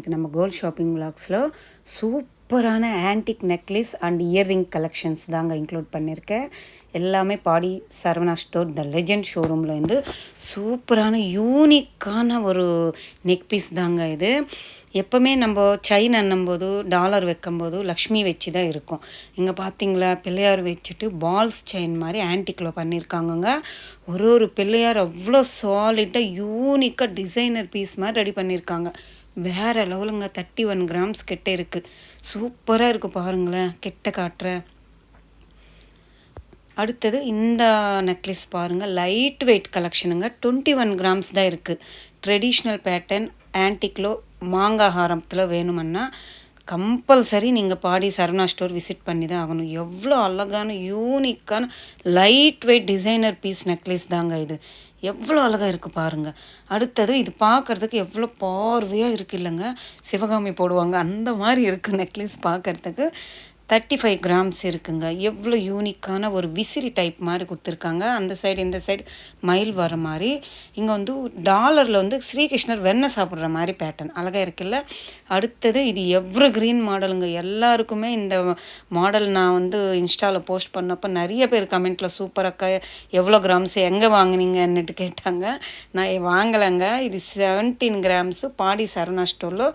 இன்றைக்கி நம்ம gold shopping விலாக்ஸில் சூப்பரான antique necklace and earring collections தாங்க இன்க்ளூட் பண்ணியிருக்கேன். எல்லாமே பாடி சரவணா ஸ்டோர் த லெஜெண்ட் ஷோரூம்லேருந்து சூப்பரான யூனிக்கான ஒரு நெக் பீஸ் தாங்க இது. எப்போவுமே நம்ம செயின் அண்ணும்போது டாலர் வைக்கும்போது லக்ஷ்மி வச்சு தான் இருக்கும். இங்கே பார்த்தீங்களா பிள்ளையார் வச்சுட்டு பால்ஸ் செயின் மாதிரி ஆன்டிக்கில் பண்ணியிருக்காங்கங்க. ஒரு பிள்ளையார் அவ்வளோ சாலிட்டாக யூனிக்காக டிசைனர் பீஸ் மாதிரி ரெடி பண்ணியிருக்காங்க. வேறு லெவலுங்க. 31 கிராம்ஸ் கிட்ட இருக்குது. சூப்பராக இருக்குது பாருங்களேன். கிட்ட காட்டுறேன். அடுத்தது இந்த நெக்லஸ் பாருங்கள். Light weight கலெக்ஷனுங்க. 21 கிராம்ஸ் தான் இருக்குது. ட்ரெடிஷ்னல் பேட்டர்ன் ஆன்டிக்லோ மாங்காய் ஹாரத்தில் வேணுமன்னா கம்பல்சரி நீங்கள் பாடி சரவணா ஸ்டோர் விசிட் பண்ணி தான் ஆகணும். எவ்வளோ அழகான யூனிக்கான light weight designer piece necklace தாங்க இது. எவ்வளோ அழகாக இருக்குது பாருங்கள். அடுத்தது இது பார்க்குறதுக்கு எவ்வளோ பார்வையாக இருக்குது இல்லைங்க. சிவகாமி போடுவாங்க அந்த மாதிரி இருக்குது நெக்லஸ் பார்க்குறதுக்கு. 35 கிராம்ஸ் இருக்குங்க. எவ்வளோ யூனிக்கான ஒரு விசிறி டைப் மாதிரி கொடுத்துருக்காங்க. அந்த சைடு இந்த சைடு மயில் வர மாதிரி. இங்கே வந்து டாலரில் வந்து ஸ்ரீகிருஷ்ணர் வெண்ணெய் சாப்பிட்ற மாதிரி பேட்டர்ன் அழகாக இருக்குல்ல. அடுத்தது இது எவ்வளோ க்ரீன் மாடலுங்க. எல்லாருக்குமே இந்த மாடல் நான் வந்து இன்ஸ்டாவில் போஸ்ட் பண்ணப்போ நிறைய பேர் கமெண்ட்டில் சூப்பராக்கா எவ்வளோ கிராம்ஸ் எங்கே வாங்கினீங்கன்னுட்டு கேட்டாங்க. நான் வாங்கலைங்க. இது 17 கிராம்ஸு பாடி சரவணா ஸ்டோரில்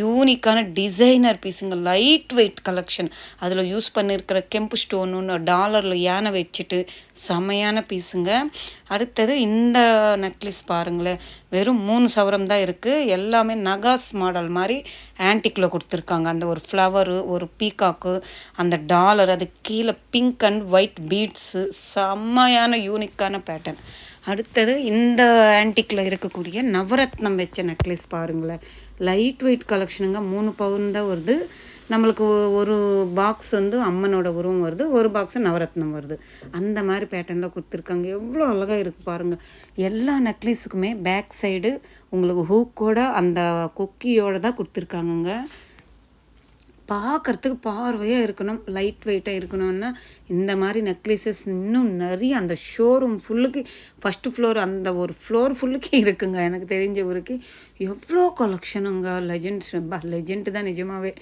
யூனிக்கான டிசைனர் பீஸுங்க. Light weight collection. அதில் யூஸ் பண்ணியிருக்கிற கெம்பு ஸ்டோனு டாலரில் யானை வச்சுட்டு செமையான பீஸுங்க. அடுத்தது இந்த நெக்லஸ் பாருங்களேன். வெறும் 3 சவரம் தான் இருக்குது. எல்லாமே நகாஸ் மாடல் மாதிரி ஆன்டிக்கில் கொடுத்துருக்காங்க. அந்த ஒரு ஃப்ளவரு, ஒரு பீகாக்கு, அந்த டாலர், அது கீழே பிங்க் அண்ட் ஒயிட் பீட்ஸு, செம்மையான யூனிக்கான பேட்டர்ன். அடுத்தது இந்த ஆன்டிக்கில் இருக்கக்கூடிய நவரத்னம் வச்ச நெக்லஸ் பாருங்களேன். Light weight கலெக்ஷனுங்க. 3 பவுன் தான் வருது. நம்மளுக்கு ஒரு பாக்ஸ் வந்து அம்மனோட உருவம் வருது, ஒரு பாக்ஸு நவரத்னம் வருது. அந்த மாதிரி பேட்டர்னில் கொடுத்துருக்காங்க. எவ்வளோ அழகாக இருக்குது பாருங்கள். எல்லா நெக்லஸுக்குமே பேக் சைடு உங்களுக்கு ஹூக்கோட அந்த கொக்கியோடு தான் கொடுத்துருக்காங்கங்க. பார்க்குறதுக்கு பார்வையாக இருக்கணும், லைட் வெயிட்டாக இருக்கணும்னா இந்த மாதிரி நெக்லஸஸ் இன்னும் நிறைய அந்த ஷோரூம் ஃபுல்லுக்கு ஃபஸ்ட்டு ஃப்ளோர் அந்த ஒரு ஃப்ளோர் ஃபுல்லுக்கு இருக்குங்க. எனக்கு தெரிஞ்சவருக்கு எவ்வளோ கலெக்ஷனுங்க. லெஜெண்ட் தான் நிஜமாகவே.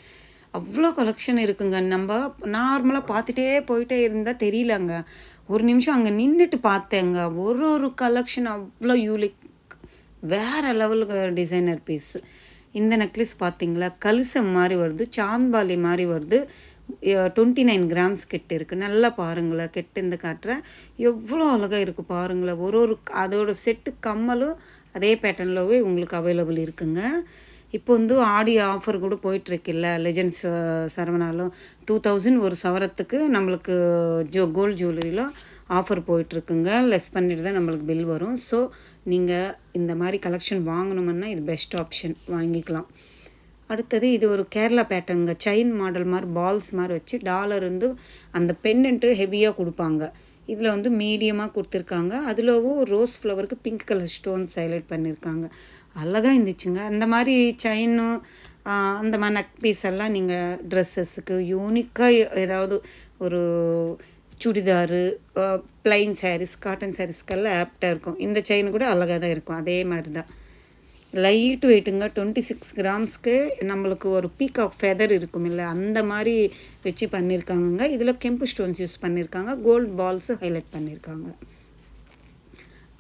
அவ்வளோ கலெக்ஷன் இருக்குங்க. நம்ம நார்மலாக பார்த்துட்டே போயிட்டே இருந்தால் தெரியலங்க. ஒரு நிமிஷம் அங்கே நின்றுட்டு பார்த்தேங்க. ஒரு கலெக்ஷன் அவ்வளோ யூனிக், வேறு லெவலுக்கு டிசைனர் பீஸு. இந்த நெக்லஸ் பார்த்தீங்களா கலிசம் மாதிரி வருது, சாந்தாலி மாதிரி வருது. 29 கிராம்ஸ் கிட்ட இருக்குது. நல்லா பாருங்களேன். கெட்டு இந்த காட்டுறேன். எவ்வளோ அழகாக இருக்குது பாருங்களேன். ஒரு அதோட செட்டு கம்மலும் அதே பேட்டர்னில்வே உங்களுக்கு அவைலபிள் இருக்குங்க. இப்போ வந்து ஆடி ஆஃபர் கூட போயிட்டுருக்குல்ல லெஜெண்ட்ஸ் சரவணாலும் 2000 ஒரு சவரத்துக்கு நம்மளுக்கு கோல்டு ஜுவல்லரியில் ஆஃபர் போயிட்டுருக்குங்க. லெஸ் பண்ணிட்டு தான் நம்மளுக்கு பில் வரும். ஸோ நீங்கள் இந்த மாதிரி கலெக்ஷன் வாங்கணுமுன்னா இது பெஸ்ட் ஆப்ஷன், வாங்கிக்கலாம். அடுத்தது இது ஒரு கேரளா பேட்டர்னுங்க. செயின் மாடல் மாதிரி பால்ஸ் மாதிரி வச்சு டாலர் வந்து அந்த பெண்டன்ட்டு ஹெவியாக கொடுப்பாங்க. இதில் வந்து மீடியமாக கொடுத்துருக்காங்க. அதிலவும் ரோஸ் ஃப்ளவருக்கு பிங்க் கலர் ஸ்டோன்ஸ் ஹைலைட் பண்ணியிருக்காங்க. அழகாக இருந்துச்சுங்க. அந்த மாதிரி செயினும் அந்த மாதிரி நெக் பீஸ் எல்லாம் நீங்கள் ட்ரெஸ்ஸஸுக்கு யூனிக்காக ஏதாவது ஒரு சுடிதாரு, ப்ளைன் சாரீஸ், காட்டன் சாரீஸ்க்கெல்லாம் ஆப்டாக இருக்கும். இந்த செயின் கூட அழகாக தான் இருக்கும். அதே மாதிரி தான் லைட் வெயிட்டுங்க. 26 கிராம்ஸ்க்கு நம்மளுக்கு ஒரு பீகாக் ஃபெதர் இருக்கும் இல்லை, அந்த மாதிரி வச்சு பண்ணியிருக்காங்கங்க. இதில் கெம்பு ஸ்டோன்ஸ் யூஸ் பண்ணியிருக்காங்க. கோல்டு பால்ஸு ஹைலைட் பண்ணியிருக்காங்க.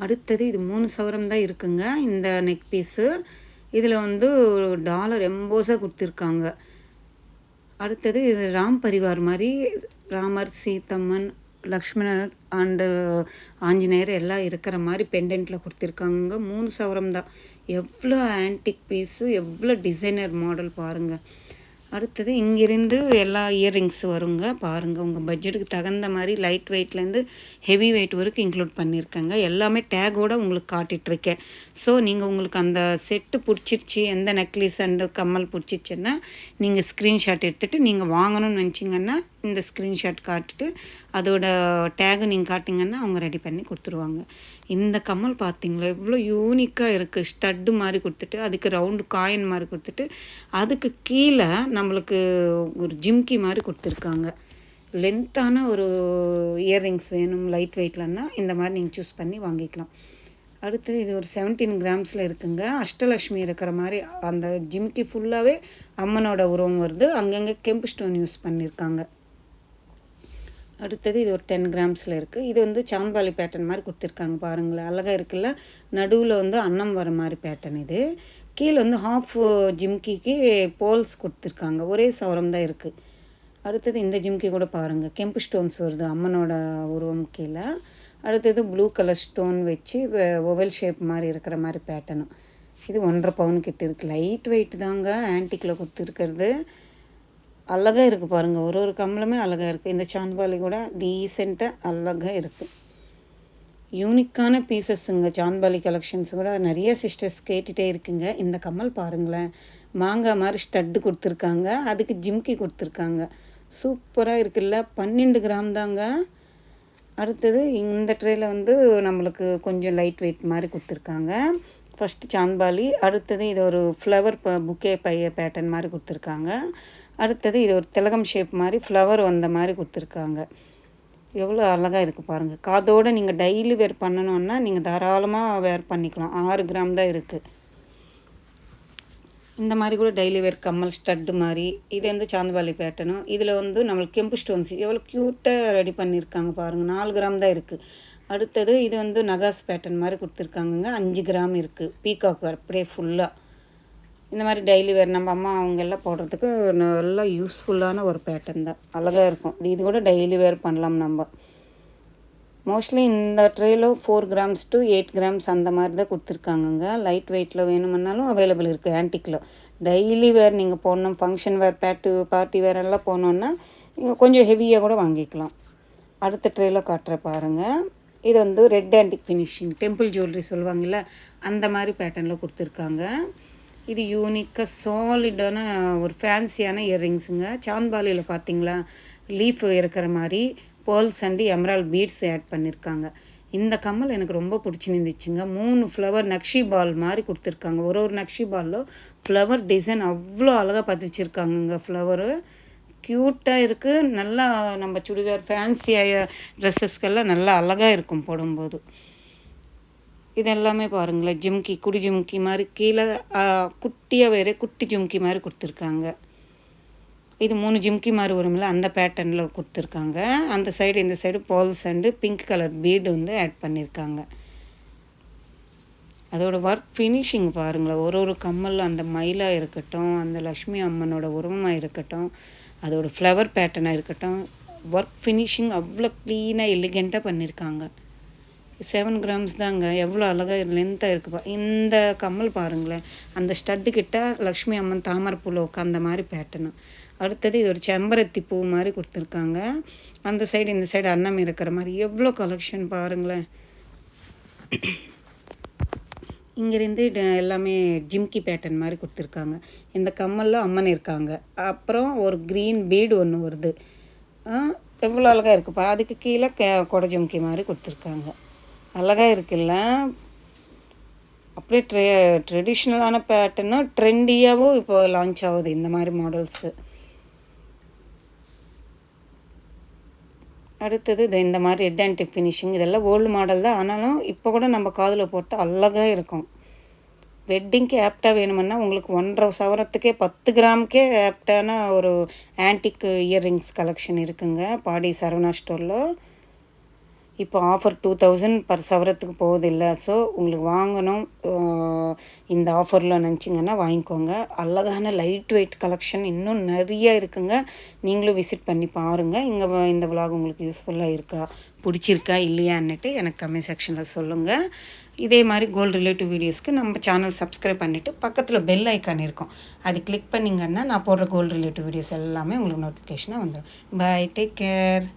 அடுத்தது இது 3 சவரம் தான் இருக்குங்க இந்த நெக் பீஸு. இதில் வந்து டாலர் எம்போஸாக கொடுத்துருக்காங்க. அடுத்தது இது ராம் பரிவார் மாதிரி ராமர், சீதம்மன், லக்ஷ்மணர் அண்டு ஆஞ்சநேயர் எல்லாம் இருக்கிற மாதிரி பெண்டன்ட்டில் கொடுத்துருக்காங்க. 3 சவரம் தான். எவ்வளோ ஆன்டிக் பீஸு, எவ்வளோ டிசைனர் மாடல் பாருங்கள். அடுத்தது இங்கேருந்து எல்லா இயர்ரிங்ஸ் வருங்க. பாருங்கள், உங்கள் பட்ஜெட்டுக்கு தகுந்த மாதிரி லைட் வெயிட்லேருந்து ஹெவி வெயிட் வரைக்கும் இன்க்ளூட் பண்ணியிருக்கேங்க. எல்லாமே டேகோடு உங்களுக்கு காட்டிகிட்ருக்கேன். ஸோ நீங்கள் உங்களுக்கு அந்த செட்டு பிடிச்சிருச்சு, எந்த நெக்லஸ் அண்டு கம்மல் பிடிச்சிச்சின்னா நீங்கள் ஸ்க்ரீன்ஷாட் எடுத்துகிட்டு நீங்கள் வாங்கணும்னு நினச்சிங்கன்னா இந்த ஸ்க்ரீன்ஷாட் காட்டிட்டு அதோட டேகு நீங்கள் காட்டிங்கன்னா அவங்க ரெடி பண்ணி கொடுத்துருவாங்க. இந்த கம்மல் பார்த்தீங்களா எவ்வளோ யூனிக்காக இருக்குது. ஸ்டட்டு மாதிரி கொடுத்துட்டு அதுக்கு ரவுண்டு காயின் மாதிரி கொடுத்துட்டு அதுக்கு கீழே நம்மளுக்கு ஒரு ஜிம்கி மாதிரி கொடுத்துருக்காங்க. லென்த்தான ஒரு இயர்ரிங்ஸ் வேணும் லைட் வெயிட்லன்னா இந்த மாதிரி நீங்கள் சூஸ் பண்ணி வாங்கிக்கலாம். அடுத்து இது ஒரு 17 கிராம்ஸில் இருக்குங்க. அஷ்டலக்ஷ்மி இருக்கிற மாதிரி அந்த ஜிமிக்கி ஃபுல்லாகவே அம்மனோட உருவம் வருது. அங்கங்கே கெம்பு ஸ்டோன் யூஸ் பண்ணியிருக்காங்க. அடுத்தது இது ஒரு 10 கிராம்ஸில் இருக்குது. இது வந்து சாம்பாலி பேட்டர்ன் மாதிரி கொடுத்துருக்காங்க பாருங்களேன், அழகாக இருக்குல்ல. நடுவில் வந்து அன்னம் வர மாதிரி பேட்டர்ன் இது. கீழே வந்து ஹாஃப் ஜிம்கிக்கு போல்ஸ் கொடுத்துருக்காங்க. ஒரே சவரம் தான் இருக்குது. அடுத்தது இந்த ஜிம்கி கூட பாருங்கள், கெம்பு ஸ்டோன்ஸ் வருது அம்மனோட உருவம் கீழே. அடுத்தது ப்ளூ கலர் ஸ்டோன் வச்சு ஓவல் ஷேப் மாதிரி இருக்கிற மாதிரி பேட்டர்னும். இது 1.5 பவுன் கிட்ட இருக்குது. லைட் வெயிட் தாங்க ஆன்டிக்கில் கொடுத்துருக்கிறது. அழகாக இருக்குது பாருங்கள், ஒரு கம்மலுமே அழகாக இருக்குது. இந்த சாந்த்பாலி கூட டீசெண்டாக அழகாக இருக்குது. யூனிக்கான பீசஸ்ஸுங்க. சாந்த்பாலி கலெக்ஷன்ஸ் கூட நிறைய சிஸ்டர்ஸ் கேட்டுகிட்டே இருக்குங்க. இந்த கம்மல் பாருங்களேன், மாங்காய் மாதிரி ஸ்டட்டு கொடுத்துருக்காங்க, அதுக்கு ஜிம்கி கொடுத்துருக்காங்க. சூப்பராக இருக்குல்ல. 12 கிராம் தாங்க. அடுத்தது இந்த ட்ரேயில் வந்து நம்மளுக்கு கொஞ்சம் லைட் வெயிட் மாதிரி கொடுத்துருக்காங்க. ஃபஸ்ட்டு சாந்த்பாலி, அடுத்தது இது ஒரு ஃப்ளவர் புக்கே பேட்டர்ன் மாதிரி கொடுத்துருக்காங்க. அடுத்தது இது ஒரு திலகம் ஷேப் மாதிரி ஃப்ளவர் வந்த மாதிரி கொடுத்துருக்காங்க. எவ்வளோ அழகாக இருக்குது பாருங்கள். காதோடு நீங்கள் டெய்லி வேர் பண்ணணுன்னா நீங்கள் தாராளமாக வேர் பண்ணிக்கலாம். 6 கிராம் தான் இருக்குது. இந்த மாதிரி கூட டெய்லி வேர் கம்மல் ஸ்டட்டு மாதிரி. இது வந்து சாந்த்பாலி பேட்டர்னும். இதில் வந்து நம்மளுக்கு கெம்பு ஸ்டோன்ஸ் எவ்வளோ க்யூட்டாக ரெடி பண்ணியிருக்காங்க பாருங்கள். 4 கிராம் தான் இருக்குது. அடுத்தது இது வந்து நகாஸ் பேட்டர்ன் மாதிரி கொடுத்துருக்காங்கங்க. 5 கிராம் இருக்குது. பீகாக் வேர் அப்படியே ஃபுல்லாக. இந்த மாதிரி டெய்லி வேர் நம்ம அம்மா அவங்கெல்லாம் போடுறதுக்கு நல்லா யூஸ்ஃபுல்லான ஒரு பேட்டர்ன் தான். அழகாக இருக்கும். இது கூட டெய்லி வேர் பண்ணலாம் நம்ம. மோஸ்ட்லி இந்த ட்ரேயில் 4 கிராம்ஸ் டு 8 கிராம்ஸ் அந்த மாதிரி தான் கொடுத்துருக்காங்கங்க. லைட் வெயிட்டில் வேணுமுன்னாலும் அவைலபிள் இருக்குது ஆன்டிக்கில். டெய்லி வேர் நீங்கள் போடணும், ஃபங்க்ஷன் வேர், பார்ட்டி வேர் எல்லாம் போனோன்னா நீங்கள் கொஞ்சம் ஹெவியாக கூட வாங்கிக்கலாம். அடுத்த ட்ரேயில் காட்டுற பாருங்கள். இது வந்து red antique finishing, temple jewellery சொல்லுவாங்கள்ல, அந்த மாதிரி பேட்டர்னில் கொடுத்துருக்காங்க. இது யூனிக்காக சாலிடான ஒரு ஃபேன்சியான இயர்ரிங்ஸுங்க. சாந்த்பாலியில் பார்த்தீங்களா, லீஃப் இருக்கிற மாதிரி pearls and emerald beads add பண்ணியிருக்காங்க. இந்த கம்மல் எனக்கு ரொம்ப பிடிச்சிருந்துச்சுங்க. 3 ஃப்ளவர் நக்ஷி பால் மாதிரி கொடுத்துருக்காங்க. ஒரு நக்ஷி பாலில் ஃப்ளவர் டிசைன் அவ்வளோ அழகாக பதிச்சிருக்காங்கங்க. ஃப்ளவரு க்யூட்டாக இருக்குது. நல்லா நம்ம சுடிதார் ஃபேன்சியாக ட்ரெஸ்ஸஸ்க்கெல்லாம் நல்லா அழகாக இருக்கும் போடும்போது. இது எல்லாமே பாருங்களேன், ஜிம்கி, குடி ஜிம்கி மாதிரி கீழே குட்டியாக வேறு குட்டி ஜிம்கி மாதிரி கொடுத்துருக்காங்க. இது 3 ஜிம்கி மாதிரி வரும்ல, அந்த பேட்டர்னில் கொடுத்துருக்காங்க. அந்த சைடு இந்த side balls and pink colour bead வந்து ஆட் பண்ணியிருக்காங்க. அதோட ஒர்க் ஃபினிஷிங் பாருங்களேன். ஒரு கம்மலில் அந்த மயிலாக இருக்கட்டும், அந்த லக்ஷ்மி அம்மனோட உருவமாக இருக்கட்டும், அதோட ஃப்ளவர் பேட்டர்னாக இருக்கட்டும், ஒர்க் ஃபினிஷிங் அவ்வளோ க்ளீனாக எலிகெண்ட்டாக பண்ணியிருக்காங்க. 7 கிராம்ஸ் தாங்க. எவ்வளோ அழகாக லென்த்தாக இருக்குப்பா. இந்த கம்மல் பாருங்களேன், அந்த ஸ்டட்டுக்கிட்ட லக்ஷ்மி அம்மன் தாமரைப்பூவில் உட்காந்த மாதிரி பேட்டர்னு. அடுத்தது இது ஒரு செம்பருத்தி பூ மாதிரி கொடுத்துருக்காங்க. அந்த சைடு இந்த சைடு அன்னம் இருக்கிற மாதிரி எவ்வளோ கலெக்ஷன் பாருங்களேன். இங்கேருந்து எல்லாமே ஜிம்கி பேட்டர்ன் மாதிரி கொடுத்துருக்காங்க. இந்த கம்மலில் அம்மன் இருக்காங்க. அப்புறம் ஒரு க்ரீன் பீடு ஒன்று வருது. எவ்வளோ அழகாக இருக்குப்பா. அதுக்கு கீழே கொடை ஜிம்கி மாதிரி கொடுத்துருக்காங்க. அழகாக இருக்குல்ல. அப்படியே ட்ரெடிஷ்னலான பேட்டர்னும் ட்ரெண்டியாகவும் இப்போ லான்ச் ஆகுது இந்த மாதிரி மாடல்ஸு. அடுத்தது இந்த மாதிரி ரெட் ஆன்டிக் ஃபினிஷிங். இதெல்லாம் ஓல்டு மாடல் தான், ஆனாலும் இப்போ கூட நம்ம காதில் போட்டு அழகாக இருக்கும். வெட்டிங்க்கு ஆப்டாக வேணுமுன்னா உங்களுக்கு 1.5 சவரத்துக்கே 10 கிராமுக்கே ஆப்டான ஒரு ஆன்டிக் இயர்ரிங்ஸ் கலெக்ஷன் இருக்குங்க பாடி சரவணா ஸ்டோரில். இப்போ ஆஃபர் 2000 பர் சவரத்துக்கு போகுதில்ல. ஸோ உங்களுக்கு வாங்கணும் இந்த ஆஃபரில் நினச்சிங்கன்னா வாங்கிக்கோங்க. அழகான லைட் வெயிட் கலெக்ஷன் இன்னும் நிறைய இருக்குங்க. நீங்களும் விசிட் பண்ணி பாருங்கள். இந்த விலாக் உங்களுக்கு யூஸ்ஃபுல்லாக இருக்கா, பிடிச்சிருக்கா இல்லையான்னுட்டு எனக்கு கமெண்ட் செக்ஷனில் சொல்லுங்கள். இதே மாதிரி கோல்டு ரிலேட்டிவ் வீடியோஸ்க்கு நம்ம சேனல் சப்ஸ்கிரைப் பண்ணிவிட்டு பக்கத்தில் பெல் ஐக்கான் இருக்கும், அது கிளிக் பண்ணிங்கன்னா நான் போடுற கோல்டு ரிலேட்டிவ் வீடியோஸ் எல்லாமே உங்களுக்கு நோட்டிஃபிகேஷனாக வந்துடும். Bye, take care.